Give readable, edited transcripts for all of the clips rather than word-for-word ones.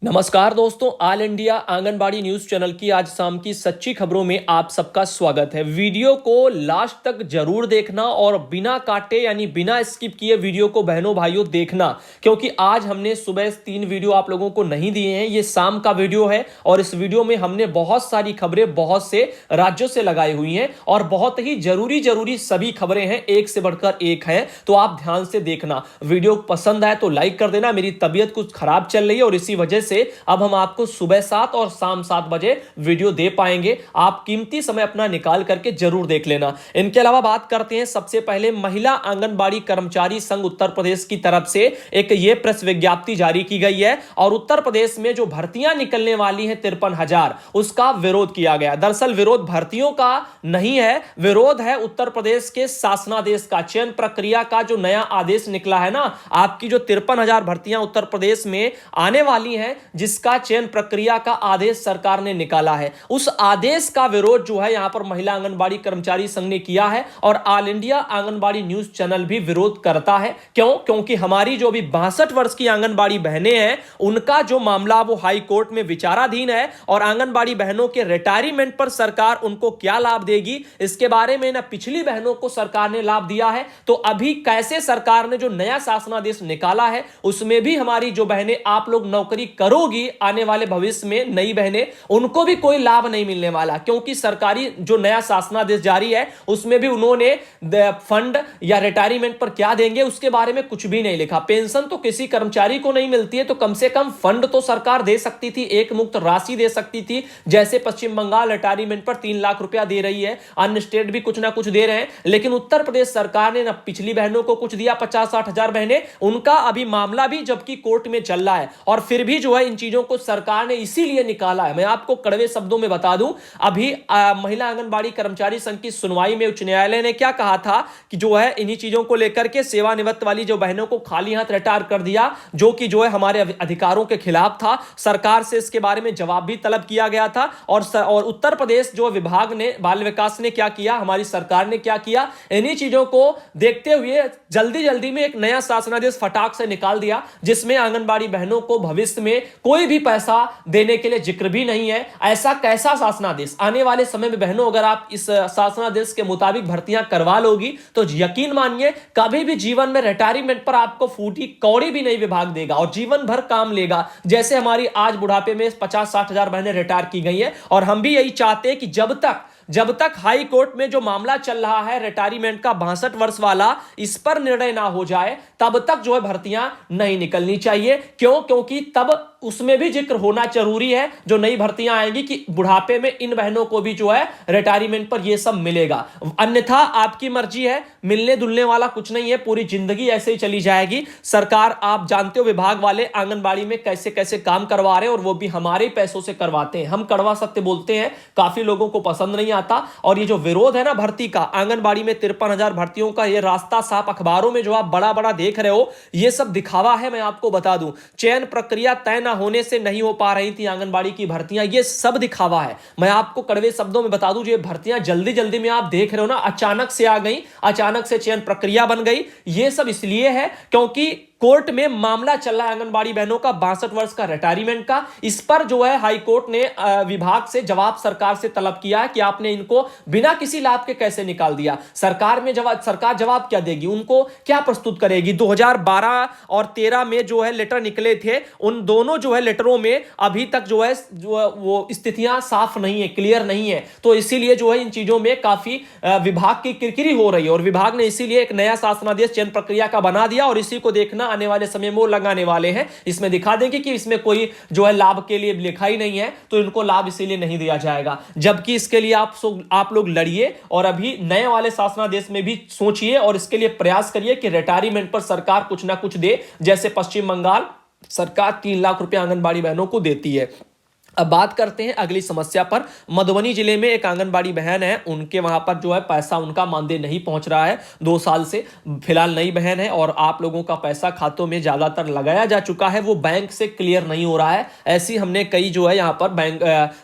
नमस्कार दोस्तों, all India anganwadi news channel की आज शाम की सच्ची खबरों में आप सबका स्वागत है। वीडियो को लास्ट तक जरूर देखना और बिना काटे यानी बिना स्किप किए वीडियो को बहनों भाइयों देखना, क्योंकि आज हमने सुबह 3 वीडियो आप लोगों को नहीं दिए हैं। ये शाम का वीडियो है और इस वीडियो में हमने बहुत सारी खबरें बहुत से राज्यों से लगाई हुई हैं और बहुत ही जरूरी सभी खबरें हैं, एक से बढ़कर एक है। तो आप ध्यान से देखना, वीडियो पसंद आए तो लाइक कर देना। मेरी तबीयत कुछ खराब चल रही है और इसी वजह से अब हम आपको सुबह 7 और शाम 7 बजे वीडियो दे पाएंगे। आप कीमती समय अपना निकाल करके जरूर देख लेना। इनके अलावा बात करते हैं, सबसे पहले महिला आंगनबाड़ी कर्मचारी संघ उत्तर प्रदेश की तरफ से एक ये प्रेस विज्ञप्ति जारी की गई है और उत्तर प्रदेश में जो भर्तियां निकलने वाली हैं 53,000, उसका विरोध किया गया। दरअसल विरोध भर्तियों का नहीं है, विरोध है उत्तर प्रदेश के शासनादेश का, चयन प्रक्रिया का जो नया आदेश निकला है ना। आपकी जो 53,000 भर्तियां उत्तर प्रदेश में आने वाली हैं, जिसका चयन प्रक्रिया का आदेश सरकार ने निकाला है, उस आदेश का विरोध जो है यहां पर महिला आंगनबाड़ी कर्मचारी संघ ने किया है और all India anganwadi news channel भी विरोध करता है। क्योंकि हमारी जो भी 62 वर्ष की आंगनबाड़ी बहनें हैं, उनका जो मामला वो हाई कोर्ट में विचाराधीन है और आंगनबाड़ी बहनों के रिटायरमेंट पर सरकार उनको क्या लाभ देगी, इसके बारे में ना पिछली बहनों को सरकार ने लाभ दिया है, तो अभी कैसे सरकार ने जो नया शासनादेश निकाला है उसमें भी हमारी जो बहनें आप लोग नौकरी करोगी आने वाले भविष्य में, नई बहनें, उनको भी कोई लाभ नहीं मिलने वाला, क्योंकि सरकारी जो नया शासनादेश जारी है उसमें भी उन्होंने फंड या रिटायरमेंट पर क्या देंगे उसके बारे में कुछ भी नहीं लिखा। पेंशन तो किसी कर्मचारी को नहीं मिलती है, तो कम से कम फंड तो सरकार दे सकती थी, एक मुक्त राशि दे सकती थी। जैसे पश्चिम बंगाल रिटायरमेंट पर 3 लाख रुपया दे रही है, अन्य स्टेट भी कुछ ना कुछ दे रहे हैं, लेकिन उत्तर प्रदेश सरकार ने ना पिछली बहनों को कुछ दिया। 50-60 हजार बहनें, उनका अभी मामला भी जबकि कोर्ट में चल रहा है और फिर भी जो है इन चीजों को सरकार ने इसीलिए निकाला है। मैं आपको कड़वे शब्दों में बता दूं, अभी महिला आंगनबाड़ी कर्मचारी संघ की सुनवाई में उच्च न्यायालय ने क्या कहा था कि जो है इन्हीं चीजों को लेकर के सेवानिवृत्त वाली जो बहनों को खाली हाथ रिटायर कर दिया, जो कि जो है हमारे अधिकारों के खिलाफ था। सरकार से इसके बारे में जवाब भी तलब किया गया था और उत्तर प्रदेश जो विभाग ने, बाल विकास ने क्या किया, हमारी सरकार ने क्या किया, इन्हीं चीजों को देखते हुए जल्दी में एक नया शासनादेश फटाक से निकाल दिया, जिसमें आंगनबाड़ी बहनों को भविष्य में कोई भी पैसा देने के लिए जिक्र भी नहीं है। ऐसा कैसा शासनादेश आने वाले समय में बहनों, अगर आप इस शासनादेश के मुताबिक भर्तियां करवा लोगी तो यकीन मानिए कभी भी जीवन में रिटायरमेंट पर आपको फूटी कौड़ी भी नहीं विभाग देगा और जीवन भर काम लेगा। जैसे हमारी आज बुढ़ापे में 50-60 हजार बहनें रिटायर की गई हैं और हम भी यही चाहते हैं कि जब तक हाई कोर्ट में जो मामला चल रहा है रिटायरमेंट का 62 वर्ष वाला, इस पर निर्णय ना हो जाए, तब तक जो है भर्तियां नहीं निकलनी चाहिए। क्योंकि तब उसमें भी जिक्र होना जरूरी है, जो नई भर्तियां आएंगी, कि बुढ़ापे में इन बहनों को भी जो है रिटायरमेंट पर यह सब मिलेगा। अन्यथा आपकी मर्जी है, मिलने दुलने वाला कुछ नहीं है, पूरी जिंदगी ऐसे ही चली जाएगी। सरकार, आप जानते हो विभाग वाले आंगनबाड़ी में कैसे कैसे काम करवा रहे हैं और वो भी हमारे पैसों से करवाते हैं। हम कड़वा सत्य बोलते हैं, काफी लोगों को पसंद नहीं आता। और ये जो विरोध है ना भर्ती का, आंगनबाड़ी में 53,000 भर्तियों का, ये रास्ता साफ अखबारों में जो आप बड़ा देख रहे हो, ये सब दिखावा है। मैं आपको बता दूं, चयन प्रक्रिया तय ना होने से नहीं हो पा रही थी आंगनबाड़ी की भर्तियां, ये सब दिखावा है। मैं आपको कड़वे शब्दों में बता दूं, जो ये भर्तियां जल्दी में आप देख रहे हो ना, अचानक से आ गई, अचानक से चयन प्रक्रिया बन गई। ये सब इसलिए है क्योंकि कोर्ट में मामला चल रहा है आंगनबाड़ी बहनों का 62 वर्ष का रिटायरमेंट का। इस पर जो है हाई कोर्ट ने विभाग से जवाब सरकार से तलब किया है कि आपने इनको बिना किसी लाभ के कैसे निकाल दिया। सरकार जवाब क्या देगी, उनको क्या प्रस्तुत करेगी। 2012 और 13 में जो है लेटर निकले थे, उन दोनों जो है लेटरों में अभी तक जो है वो स्थितियां साफ नहीं है, क्लियर नहीं है। तो इसीलिए जो है इन चीजों में काफी विभाग की किरकिरी हो रही है और विभाग ने इसीलिए एक नया शासनादेश चयन प्रक्रिया का बना दिया और इसी को देखना आने वाले समय में वो लगाने वाले हैं। इसमें दिखा देंगे कि इसमें कोई जो है लाभ के लिए लिखा ही नहीं है, तो इनको लाभ इसीलिए नहीं दिया जाएगा। जबकि इसके लिए आप लोग लड़िए और अभी नए वाले शासनादेश में भी सोचिए और इसके लिए प्रयास करिए कि रिटायरमेंट पर सरकार कुछ ना कुछ दे। जैसे पश्चिम बंगाल सरकार 3 लाख रुपया आंगनबाड़ी बहनों को देती है। अब बात करते हैं अगली समस्या पर। मधुबनी जिले में एक आंगनबाड़ी बहन है, उनके वहां पर जो है पैसा उनका मानदेय नहीं पहुंच रहा है 2 साल से। फिलहाल नई बहन है और आप लोगों का पैसा खातों में ज्यादातर लगाया जा चुका है, वो बैंक से क्लियर नहीं हो रहा है। ऐसी हमने कई जो है यहां पर बैंक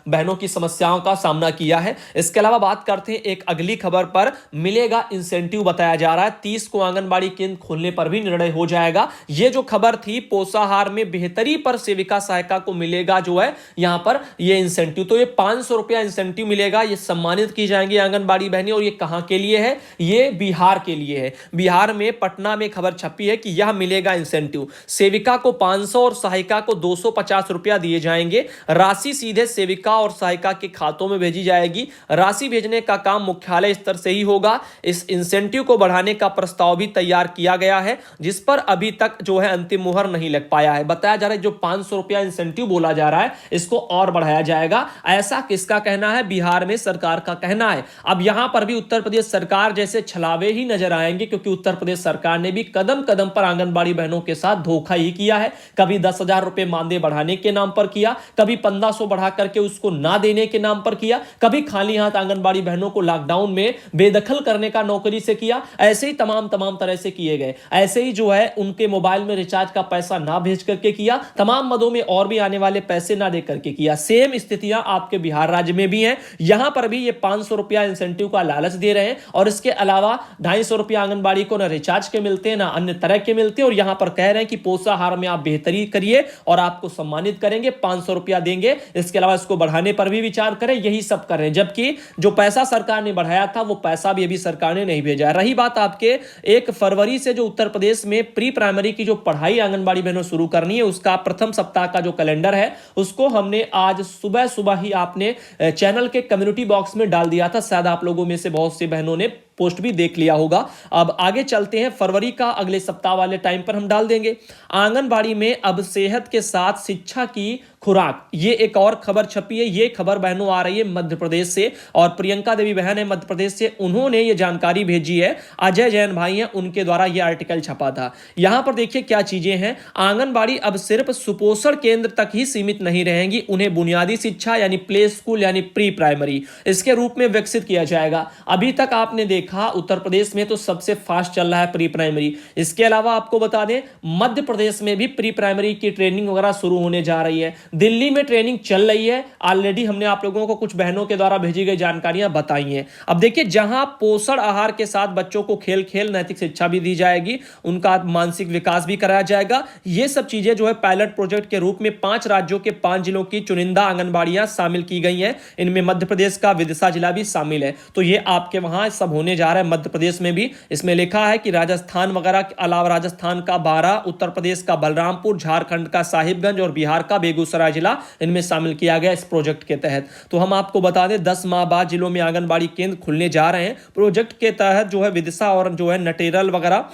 बहनों की समस्याओं का सामना किया है। इसके अलावा बात करते हैं एक अगली खबर पर। मिलेगा इंसेंटिव बताया जा रहा है, 30 को आंगनबाड़ी केंद्र खोलने पर भी निर्णय हो जाएगा। ये जो खबर थी, पोषाहार में बेहतरी पर सेविका सहायिका को मिलेगा जो है यहां पर ये इंसेंटिव। तो ये 500 रुपया इंसेंटिव मिलेगा, ये सम्मानित की जाएंगी आंगनबाड़ी बहनें। और ये कहां के लिए है? ये बिहार के लिए है। बिहार में पटना में खबर छपी है कि यह मिलेगा इंसेंटिव। सेविका को 500 और सहायिका को 250 रुपया दिए जाएंगे। राशि सीधे सेविका और सहायिका के खातों में भेजी जाएगी। राशि भेजने का काम मुख्यालय स्तर से ही होगा। इस इंसेंटिव को बढ़ाने का प्रस्ताव भी तैयार किया गया है, जिस पर अभी तक जो है अंतिम मुहर नहीं लग पाया है। बताया जा रहा है जो 500 रुपया इंसेंटिव बोला जा रहा है, इसको और बढ़ाया जाएगा। ऐसा किसका कहना है? बिहार में सरकार का कहना है। अब यहां पर भी उत्तर प्रदेश सरकार जैसे छलावे ही नजर आएंगे, क्योंकि उत्तर प्रदेश सरकार ने भी कदम कदम पर आंगनबाड़ी बहनों के साथ धोखा ही किया है। कभी 10,000 रुपए मानदेय बढ़ाने के नाम पर किया, कभी 1500 बढ़ा करके उसको ना देने के नाम पर किया, कभी खाली हाथ आंगनबाड़ी बहनों को लॉकडाउन में बेदखल करने का नौकरी से किया। ऐसे ही तमाम तरह से किए गए। ऐसे ही जो है उनके मोबाइल में रिचार्ज का पैसा ना भेज करके किया, तमाम मदों में और भी आने वाले पैसे ना दे करके किया। सेम स्थितियां आपके बिहार राज्य में भी हैं। यहां पर भी ये 500 रुपया इंसेंटिव का लालच दे रहे हैं, और इसके अलावा 250 रुपया आंगनबाड़ी को ना रिचार्ज के मिलते हैं, ना अन्य तरह के मिलते हैं। और यहां पर कह रहे हैं कि पोषाहार में आप बेहतरी करिए और आपको सम्मानित करेंगे, 500 रुपया देंगे। इसके अलावा इसको बढ़ाने पर भी विचार करें, यही सब कर रहे हैं। जबकि जो पैसा सरकार ने बढ़ाया था, वो पैसा भी अभी सरकार ने नहीं भेजा है। रही बात आपके 1 फरवरी से जो उत्तर प्रदेश में प्री प्राइमरी की जो पढ़ाई आंगनबाड़ी बहनों शुरू करनी है, उसका प्रथम सप्ताह का जो कैलेंडर है, उसको हमने आज सुबह ही आपने चैनल के कम्युनिटी बॉक्स में डाल दिया था। शायद आप लोगों में से बहुत से बहनों ने पोस्ट भी देख लिया होगा। अब आगे चलते हैं, फरवरी का अगले सप्ताह वाले टाइम पर हम डाल देंगे। आंगनबाड़ी में अब सेहत के साथ शिक्षा की खुराक, ये एक और खबर छपी है। ये खबर बहनों आ रही है मध्य प्रदेश से, और प्रियंका देवी बहन है मध्य प्रदेश से, उन्होंने ये जानकारी भेजी है। अजय जैन भाई हैं, उनके द्वारा ये आर्टिकल छपा था। यहां पर देखिए क्या चीजें हैं। आंगनबाड़ी अब सिर्फ सुपोषण केंद्र तक ही सीमित नहीं रहेंगी, उन्हें बुनियादी शिक्षा यानी प्ले स्कूल यानी प्री प्राइमरी इसके रूप में विकसित किया जाएगा। अभी तक आपने देखा उत्तर प्रदेश में तो सबसे फास्ट चल रहा है प्री प्राइमरी। इसके अलावा आपको बता दें मध्य प्रदेश में भी प्री प्राइमरी की ट्रेनिंग वगैरह शुरू होने जा रही है। दिल्ली में ट्रेनिंग चल रही है ऑलरेडी, हमने आप लोगों को कुछ बहनों के द्वारा भेजी गई जानकारियां बताई हैं। अब देखिए, जहां पोषण आहार के साथ बच्चों को खेल नैतिक शिक्षा भी दी जाएगी, उनका मानसिक विकास भी कराया जाएगा। ये सब चीजें जो है पायलट प्रोजेक्ट के रूप में 5 राज्यों के 5 जिलों की चुनिंदा आंगनबाड़ियां शामिल की गई हैं। इनमें मध्य प्रदेश का विदिशा जिला भी शामिल है। तो ये आपके वहां सब होने जा रहा है। मध्य प्रदेश में भी इसमें लिखा है कि राजस्थान वगैरह के अलावा राजस्थान का 12, उत्तर प्रदेश का बलरामपुर, झारखंड का साहिबगंज और बिहार का बेगूसराय जिला इनमें शामिल किया गया इस प्रोजेक्ट के तहत। तो हम आपको बता दें 10 माह बाद जिलों में आंगनबाड़ी केंद्र खुलने जा रहे हैं। प्रोजेक्ट के तहत जो है विदिशा और जो है नटेरल वगैरह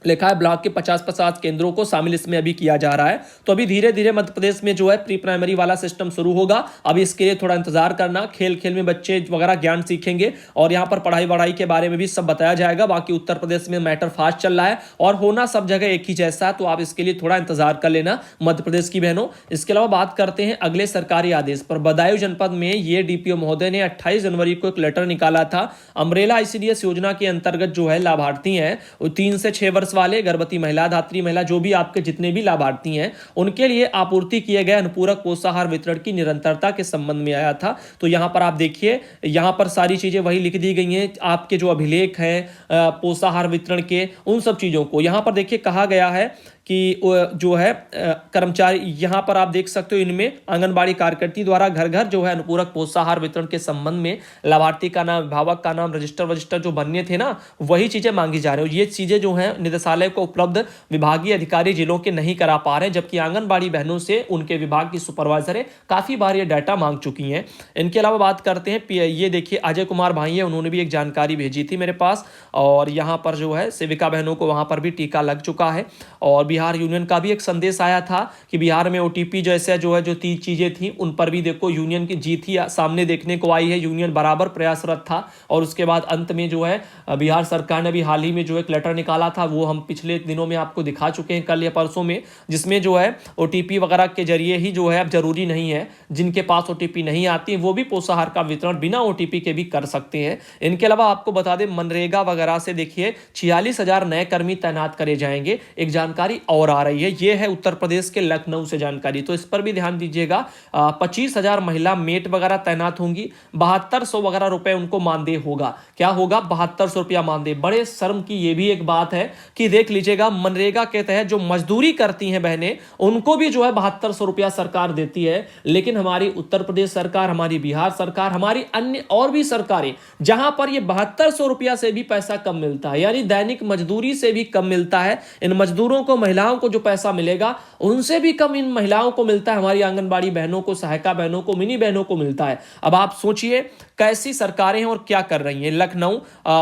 लिखा है, ब्लॉक के 50-50 केंद्रों को शामिल इसमें अभी किया जा रहा है। तो अभी धीरे धीरे मध्य प्रदेश में जो है प्री प्राइमरी वाला सिस्टम शुरू होगा। अभी इसके लिए थोड़ा इंतजार करना, खेल में बच्चे वगैरह ज्ञान सीखेंगे और यहाँ पर पढ़ाई के बारे में भी सब बताया जाएगा। बाकी उत्तर प्रदेश में मैटर फास्ट चल रहा है और होना सब जगह एक ही जैसा, तो आप इसके लिए थोड़ा इंतजार कर लेना मध्य प्रदेश की बहनों। इसके अलावा बात करते हैं अगले सरकारी आदेश पर। बदायूं जनपद में ये डीपीओ महोदय ने 28 जनवरी को एक लेटर निकाला था। अमरेला आईसीडीएस योजना के अंतर्गत जो है लाभार्थी हैं 3 से 6 वर्ष वाले गर्भवती महिला, धात्री महिला, जो भी आपके जितने भी लाभार्थी हैं, उनके लिए आपूर्ति किए गए अनुपूरक पोषाहार वितरण की निरंतरता के संबंध में आया था। तो यहां पर आप देखिए, यहां पर सारी चीजें वही लिख दी गई हैं। आपके जो अभिलेख हैं पोषाहार वितरण के, उन सब चीजों को यहां पर देखिए कहा गया है कि जो है कर्मचारी, यहां पर आप देख सकते हो इनमें आंगनबाड़ी कार्यकर्ती द्वारा घर घर जो है अनुपूरक पोषाहार वितरण के संबंध में लाभार्थी का नाम, अभिभावक का नाम, रजिस्टर जो बनने थे ना, वही चीजें मांगी जा रही है। ये चीजें जो है निदेशालय को उपलब्ध विभागीय अधिकारी जिलों के नहीं करा पा रहे हैं, जबकि आंगनबाड़ी बहनों से उनके विभाग की सुपरवाइजर काफी बार ये डाटा मांग चुकी हैं। इनके अलावा बात करते हैं, ये देखिए अजय कुमार भाई है, उन्होंने भी एक जानकारी भेजी थी मेरे पास, और यहाँ पर जो है सेविका बहनों को वहां पर भी टीका लग चुका है। और बिहार यूनियन का भी एक संदेश आया था कि बिहार में ओटीपी जैसे जो 3 चीजें थी उन पर भी देखो यूनियन की जीत ही सामने देखने को आई है। यूनियन बराबर प्रयासरत था और उसके बाद अंत में जो है बिहार सरकार ने भी हाल ही में जो एक लेटर निकाला था, वो हम पिछले दिनों में आपको दिखा चुके हैं, कल या परसों में, जिसमें जो है ओटीपी वगैरह के जरिए ही जो है अब जरूरी नहीं है, जिनके पास ओटीपी नहीं आती वो भी पोषाहार का वितरण बिना ओटीपी के भी कर सकते हैं। इनके अलावा आपको बता दें मनरेगा वगैरह से देखिए 46,000 नए कर्मी तैनात करे जाएंगे। एक जानकारी और आ रही है, यह है उत्तर प्रदेश के लखनऊ से जानकारी, तो इस पर भी ध्यान दीजिएगा। 25,000 महिला मेट वगैरह तैनात होंगी, 7200 वगैरह रुपए उनको मानदेय होगा। क्या होगा? 7200 रुपया मानदेय। बड़े शर्म की यह भी एक बात है कि देख लीजिएगा मनरेगा के तहत जो मजदूरी करती हैं बहनें, उनको भी जो है 7200 रुपया सरकार देती है। लेकिन हमारी उत्तर प्रदेश सरकार, हमारी बिहार सरकार, हमारी अन्य और भी सरकारें जहां पर ये 7200 रुपया से भी पैसा कम मिलता है, यानी दैनिक मजदूरी से भी कम मिलता है, इन मजदूरों को, महिलाओं को जो पैसा मिलेगा उनसे भी कम इन महिलाओं को मिलता है, हमारी आंगनबाड़ी बहनों को, सहायिका बहनों को, मिनी बहनों को मिलता है। अब आप सोचिए कैसी सरकारें हैं और क्या कर रही हैं। लखनऊ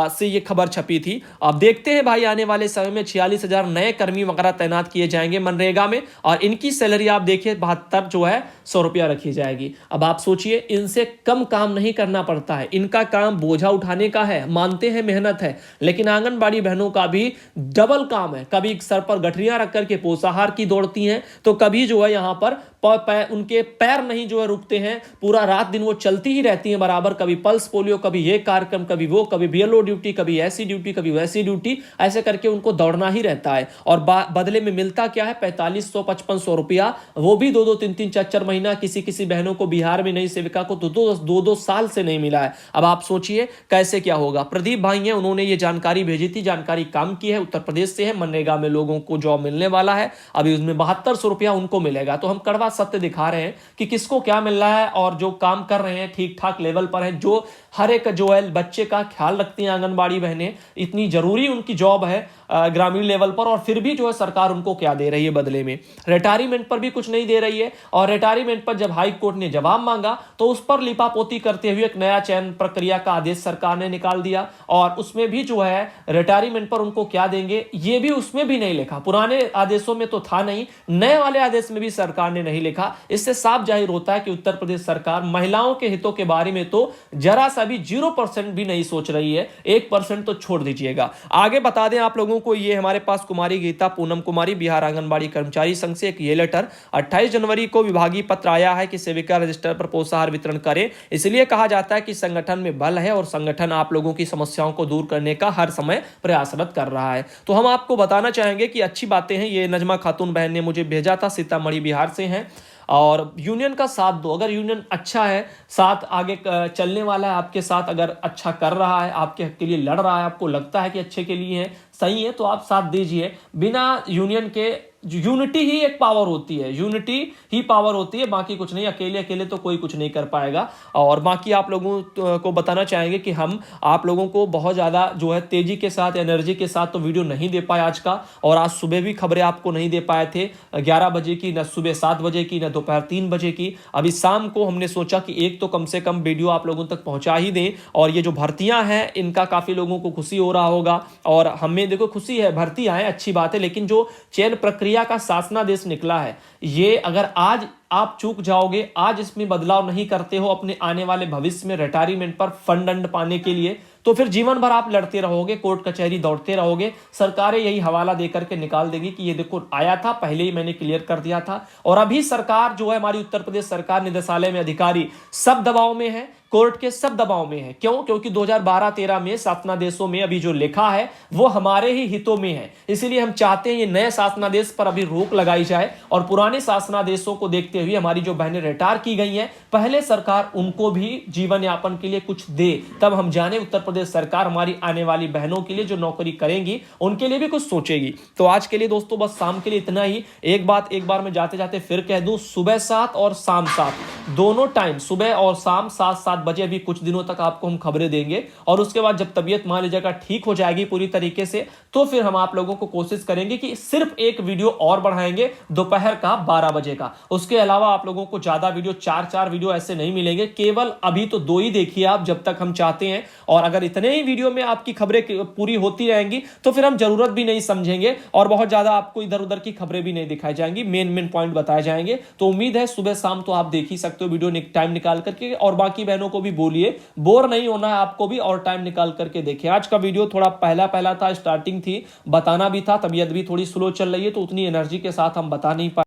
से ये खबर छपी थी। अब देखते हैं भाई आने वाले समय में 46,000 नए कर्मी वगैरह तैनात किए जाएंगे मनरेगा में और इनकी सैलरी आप देखिए 72 जो है 100 रुपया रखी जाएगी। अब आप सोचिए इनसे कम काम नहीं करना पड़ता है, इनका काम बोझा उठाने का है, मानते हैं मेहनत है, लेकिन आंगनबाड़ी बहनों का भी डबल काम है। कभी सर पर गठरियां रख करके पोषाहार की दौड़ती हैं, तो कभी जो है यहां पर उनके पैर नहीं जो है रुकते हैं, पूरा रात दिन वो चलती ही रहती हैं बराबर, कभी पल्स पोलियो, कभी ये कार्यक्रम, कभी वो, कभी बीएलओ ड्यूटी, कभी ऐसी ड्यूटी, कभी वैसी ड्यूटी, ऐसे करके उनको दौड़ना ही रहता है। और बदले में मिलता क्या है? 4500 5500 रुपया, वो भी 2-2 3-3 4-4 महीना। किसी किसी बहनों को बिहार में नई सेविका को 2-2 साल से नहीं मिला है। अब आप सोचिए कैसे क्या होगा। प्रदीप भाई हैं, उन्होंने ये जानकारी भेजी थी, जानकारी काम की है, उत्तर प्रदेश से है। मनरेगा में लोगों को जॉब मिलने वाला है, अभी उसमें 7200 रुपया उनको मिलेगा। तो हम कड़वा सत्य दिखा रहे हैं कि किसको क्या मिल रहा है और जो काम कर रहे हैं ठीक ठाक लेवल पर है, जो हर एक जो है बच्चे का ख्याल रखती हैं आंगनबाड़ी बहनें, इतनी जरूरी उनकी जॉब है ग्रामीण लेवल पर, और फिर भी जो है सरकार उनको क्या दे रही है बदले में? रिटायरमेंट पर भी कुछ नहीं दे रही है। और रिटायरमेंट पर जब हाई कोर्ट ने जवाब मांगा तो उस पर लिपापोती करते हुए एक नया चयन प्रक्रिया का आदेश सरकार ने निकाल दिया, और उसमें भी जो है रिटायरमेंट पर उनको क्या देंगे ये भी उसमें भी नहीं लिखा। पुराने आदेशों में तो था नहीं, नए वाले आदेश में भी सरकार ने नहीं लिखा। इससे साफ जाहिर होता है कि उत्तर प्रदेश सरकार महिलाओं के हितों के बारे में तो जरा सा भी 0% भी नहीं सोच रही है, 1% तो छोड़ दीजिएगा। आगे बता दें आप लोगों को, ये हमारे पास कुमारी गीता पूनम कुमारी बिहार आंगनबाड़ी कर्मचारी संघ से एक ये लेटर 28 जनवरी को विभागीय पत्र आया है कि सेविका रजिस्टर पर पोषाहार वितरण करें। इसलिए कहा जाता है कि संगठन में बल है और संगठन आप लोगों की समस्याओं को दूर करने का हर समय प्रयासरत कर रहा है। तो हम आपको बताना चाहेंगे कि अच्छी बातें हैं। ये नजमा खातून बहन ने मुझे भेजा था, सीतामढ़ी बिहार से हैं, और यूनियन का साथ दो। अगर यूनियन अच्छा है, साथ आगे चलने वाला है आपके साथ, अगर अच्छा कर रहा है, आपके हक के लिए लड़ रहा है, आपको लगता है कि अच्छे के लिए है, सही है, तो आप साथ दीजिए। बिना यूनियन के यूनिटी ही एक पावर होती है, यूनिटी ही पावर होती है, बाकी कुछ नहीं। अकेले अकेले तो कोई कुछ नहीं कर पाएगा। और बाकी आप लोगों को बताना चाहेंगे कि हम आप लोगों को बहुत ज़्यादा जो है तेजी के साथ, एनर्जी के साथ तो वीडियो नहीं दे पाए आज का, और आज सुबह भी खबरें आपको नहीं दे पाए थे 11 बजे की, न सुबह 7 बजे की, न दोपहर 3 बजे की। अभी शाम को हमने सोचा कि एक तो कम से कम वीडियो आप लोगों तक पहुंचा ही दें। और ये जो भर्तियां हैं इनका काफ़ी लोगों को खुशी हो रहा होगा, और हमें देखो खुशी है, भर्तियां हैं, अच्छी बात है, लेकिन जो चयन प्रक्रिया का शासनादेश निकला है, ये अगर आज आप चूक जाओगे, आज इसमें बदलाव नहीं करते हो अपने आने वाले भविष्य में रिटायरमेंट पर फंड पाने के लिए, तो फिर जीवन भर आप लड़ते रहोगे, कोर्ट कचहरी दौड़ते रहोगे। सरकारें यही हवाला देकर के निकाल देगी कि ये देखो आया था, पहले ही मैंने क्लियर कर दिया था। और अभी सरकार जो है, हमारी उत्तर प्रदेश सरकार, निदेशालय में अधिकारी सब दबाव में है, कोर्ट के सब दबाव में है। क्यों? क्योंकि 2012-13 में शासनादेशों में अभी जो लिखा है वो हमारे ही हितों में है। इसीलिए हम चाहते हैं ये नए शासनादेश पर अभी रोक लगाई जाए, और पुराने शासनादेशों को देखते हुए हमारी जो बहनें रिटायर की गई हैं, पहले सरकार उनको भी जीवन यापन के लिए कुछ दे, तब हम जाने उत्तर प्रदेश सरकार हमारी आने वाली बहनों के लिए जो नौकरी करेंगी उनके लिए भी कुछ सोचेगी। तो आज के लिए दोस्तों बस शाम के लिए इतना ही। एक बार मैं जाते जाते फिर कह दूं, सुबह 7 और शाम 7 दोनों टाइम सुबह और शाम 7-7 बजे अभी कुछ दिनों तक आपको हम खबरें देंगे। और उसके बाद जब तबीयत मान लीजिएगा ठीक हो जाएगी पूरी तरीके से, तो फिर हम आप लोगों को कोशिश करेंगे कि सिर्फ एक वीडियो और बढ़ाएंगे दोपहर का 12 बजे का। उसके अलावा आप लोगों को ज्यादा वीडियो, 4-4 वीडियो ऐसे नहीं मिलेंगे। केवल अभी तो 2 ही देखिए आप, जब तक हम चाहते हैं। और अगर इतने ही वीडियो में आपकी खबरें पूरी होती रहेंगी तो फिर हम जरूरत भी नहीं समझेंगे और बहुत ज्यादा आपको इधर उधर की खबरें भी नहीं दिखाई जाएंगी, मेन मेन पॉइंट बताए जाएंगे। तो उम्मीद है सुबह शाम तो आप देख ही सकते हो वीडियो टाइम निकाल करके। और बाकी बहनों को भी बोलिए, बोर नहीं होना है आपको भी, और टाइम निकाल करके देखिए। आज का वीडियो थोड़ा पहला था, स्टार्टिंग थी, बताना भी था, तबीयत भी थोड़ी स्लो चल रही है तो उतनी एनर्जी के साथ हम बता नहीं पाए।